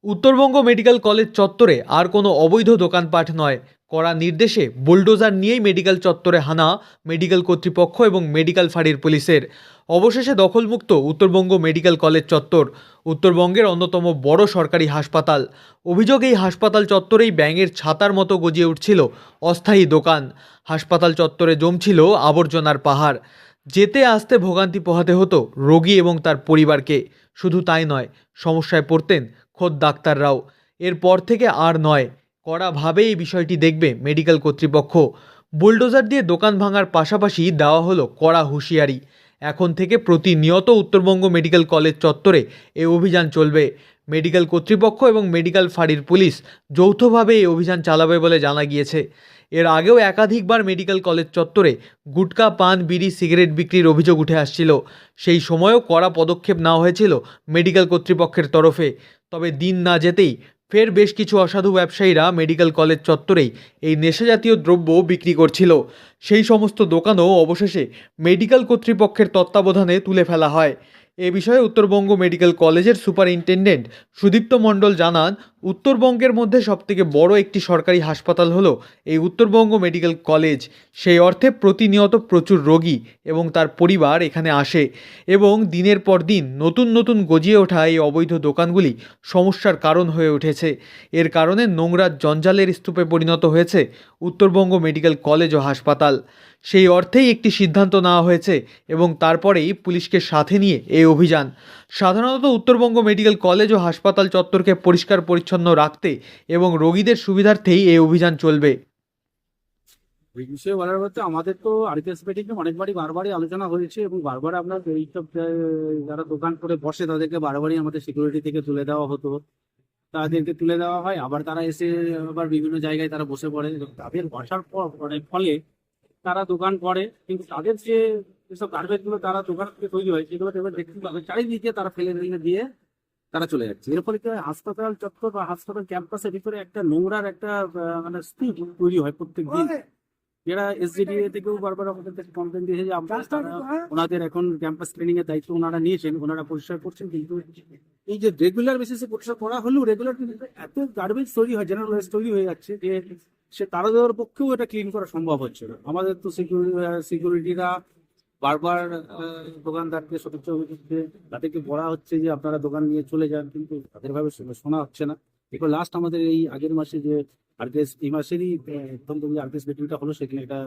Uttarbanga medical college চত্বরে আর কোনো অবৈধ দোকানপাট নয়। কড়া নির্দেশে বুলডোজার নিয়েই মেডিকেল চত্বরে হানা মেডিকেল কর্তৃপক্ষ এবং মেডিকেল ফাঁড়ির পুলিশের। অবশেষে দখলমুক্ত উত্তরবঙ্গ মেডিকেল কলেজ চত্বর, উত্তরবঙ্গের অন্যতম বড় সরকারি হাসপাতাল। অভিযোগ, এই হাসপাতাল চত্বরেই ব্যাঙের ছাতার মতো গজিয়ে উঠছিল অস্থায়ী দোকান। হাসপাতাল চত্বরে জমছিল আবর্জনার পাহাড়। যেতে আসতে ভোগান্তি পোহাতে হতো রোগী এবং তার পরিবারকে। শুধু তাই নয়, সমস্যায় পড়তেন খোদ ডাক্তাররাও। এরপর থেকে আর নয়, কড়াভাবে এই বিষয়টি দেখবে মেডিকেল কর্তৃপক্ষ। বুলডোজার দিয়ে দোকান ভাঙার পাশাপাশি দেওয়া হলো কড়া হুঁশিয়ারি। এখন থেকে প্রতিনিয়ত উত্তরবঙ্গ মেডিকেল কলেজ চত্বরে এই অভিযান চলবে। মেডিকেল কর্তৃপক্ষ এবং মেডিকেল ফাঁড়ির পুলিশ যৌথভাবে এই অভিযান চালাবে বলে জানা গিয়েছে। এর আগেও একাধিকবার মেডিকেল কলেজ চত্বরে গুটকা, পান, বিড়ি, সিগারেট বিক্রির অভিযোগ উঠে আসছিল। সেই সময়ও কড়া পদক্ষেপ নেওয়া হয়েছিল মেডিকেল কর্তৃপক্ষের তরফে। তবে দিন না যেতেই ফের বেশ কিছু অসাধু ব্যবসায়ীরা মেডিকেল কলেজ চত্বরেই এই নেশাজাতীয় দ্রব্য বিক্রি করছিল। সেই সমস্ত দোকানও অবশেষে মেডিকেল কর্তৃপক্ষের তত্ত্বাবধানে তুলে ফেলা হয়। এ বিষয়ে উত্তরবঙ্গ মেডিকেল কলেজের সুপারিনটেনডেন্ট সুদীপ্ত মণ্ডল জানান, উত্তরবঙ্গের মধ্যে সবথেকে বড় একটি সরকারি হাসপাতাল হলো এই উত্তরবঙ্গ মেডিকেল কলেজ। সেই অর্থে প্রতিনিয়ত প্রচুর রোগী এবং তার পরিবার এখানে আসে এবং দিনের পর দিন নতুন নতুন গজিয়ে ওঠা এই অবৈধ দোকানগুলি সমস্যার কারণ হয়ে উঠেছে। এর কারণে নোংরার জঞ্জালের স্তূপে পরিণত হয়েছে উত্তরবঙ্গ মেডিকেল কলেজ ও হাসপাতাল। সেই অর্থেই একটি সিদ্ধান্ত নেওয়া হয়েছে এবং তারপরেই পুলিশকে সাথে নিয়ে এই অভিযান। সাধারণত উত্তরবঙ্গ মেডিকেল কলেজ ও হাসপাতাল চত্বরকে পরিষ্কার পরিচ্ছন্ন রাখতে এবং রোগীদের সুবিধার্থেই এই অভিযান চলবে। এই বিষয়ে বলার বলতে আমাদের তো আরকেএসপেটিক অনেকবারই বারবারই আলোচনা হয়েছে এবং বারবার আপনার এইসব যারা দোকান করে বসে তাদেরকে বারবারই আমাদের সিকিউরিটি থেকে তুলে দেওয়া হতো, তাদেরকে তুলে দেওয়া হয়, আবার তারা এসে আবার বিভিন্ন জায়গায় তারা বসে পড়ে। তাদের বসার পর মানে ফলে তারা দোকান করে, কিন্তু তাদের যে যেসব গার্বেজ গুলো তারা দোকান থেকে তৈরি হয় সেগুলো এবার দেখতে পাবে চারিদিকে তারা ফেলে রেখে দিয়ে তারা চলে যাচ্ছে। এর ফলে কি হয়, হাসপাতাল চত্বর বা হাসপাতাল ক্যাম্পাসের ভিতরে একটা নোংরার একটা মানে স্তূপ তৈরি হয় প্রত্যেক দিন। যারা এসজিডিএ থেকেও বারবার আমাদের কাছে কমপ্লেন দিয়েছে যে আমরা ওনাদের এখন ক্যাম্পাস ক্লিনিং এর দায়িত্ব ওনারা নিয়েছেন, ওনারা পরিষ্কার করছেন, কিন্তু এই যে রেগুলার বেসিসে পরিষ্কার করা হলেও রেগুলার এত গার্বেজ তৈরি হয়, জেনারেল ওয়েস্ট তৈরি হয়ে যাচ্ছে যে সে তারা দেওয়ার পক্ষেও এটা ক্লিন করা সম্ভব হচ্ছে না। আমাদের তো সিকিউরিটিরা বারবার দোকানদারকে সতর্ক দিচ্ছে, তাদেরকে বলা হচ্ছে যে আপনারা দোকান নিয়ে চলে যান, কিন্তু তাদের ভাবে শোনা হচ্ছে না। এরপর লাস্ট আমাদের এই আগের মাসে যে আরকেএস এই মাসেরই প্রথম যে আরকেএস মিটিংটা হলো, সেখানে একটা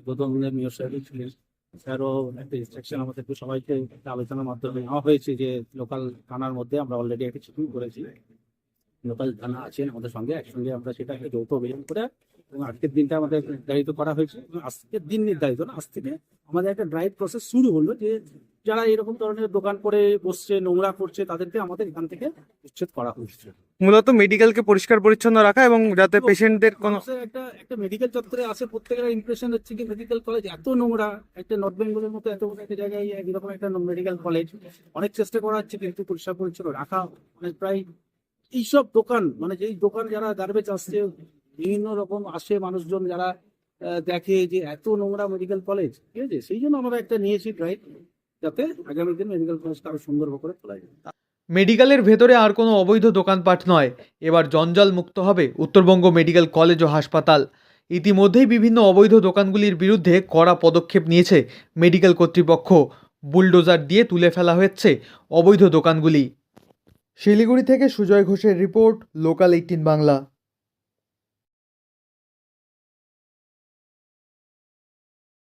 গৌতম মেয়র সাহেব ছিলেন, স্যারও একটা ইনস্ট্রাকশন আমাদেরকে সবাইকে একটা আলোচনার মাধ্যমে নেওয়া হয়েছে যে লোকাল থানার মধ্যে আমরা অলরেডি একটা চিঠি করেছি, লোকাল থানা আছেন আমাদের সঙ্গে, একসঙ্গে আমরা সেটা একটা যৌথ অভিযান করে এবং আজকের দিনটা আমাদের নির্ধারিত করা হয়েছে। আজকের দিন নির্ধারিত না, আজ থেকে আমাদের একটা ড্রাইভ প্রসেস শুরু হলো যে যারা এরকম ধরনের দোকান করে বসছে, নোংরা করছে, তাদেরকে আমাদের এখান থেকে উচ্ছেদ করা হচ্ছে। মূলত মেডিকেলকে পরিষ্কার পরিচ্ছন্ন রাখা এবং যাতে পেশেন্টদের কোনো একটা একটা মেডিকেল চত্বরে আসে প্রত্যেকের ইমপ্রেশন হচ্ছে কি মেডিকেল কলেজ এত নোংরা, একটা নর্থ বেঙ্গলের মতো এত বড় একটা জায়গায় এরকম একটা মেডিকেল কলেজ। অনেক চেষ্টা করা হচ্ছে কিন্তু পরিষ্কার পরিচ্ছন্ন রাখা মানে প্রায় এইসব দোকান মানে যেই দোকান যারা গার্বেজ আসছে বিভিন্ন রকম আসে মানুষজন যারা দেখে যে এত নোংরা মেডিকেল কলেজ, ঠিক আছে, সেই জন্য আমরা একটা নিয়েছি ড্রাইভ, যাতে আগামী দিন মেডিকেল কলেজটা আরো সুন্দর করে তোলা যায়। মেডিকেলের ভেতরে আর কোনো অবৈধ দোকানপাট নয়, এবার জঞ্জাল মুক্ত হবে উত্তরবঙ্গ মেডিকেল কলেজ ও হাসপাতাল। ইতিমধ্যেই বিভিন্ন অবৈধ দোকানগুলির বিরুদ্ধে কড়া পদক্ষেপ নিয়েছে মেডিকেল কর্তৃপক্ষ। বুলডোজার দিয়ে তুলে ফেলা হচ্ছে অবৈধ দোকানগুলি। শিলিগুড়ি থেকে সুজয় ঘোষের রিপোর্ট, লোকাল 18 বাংলা।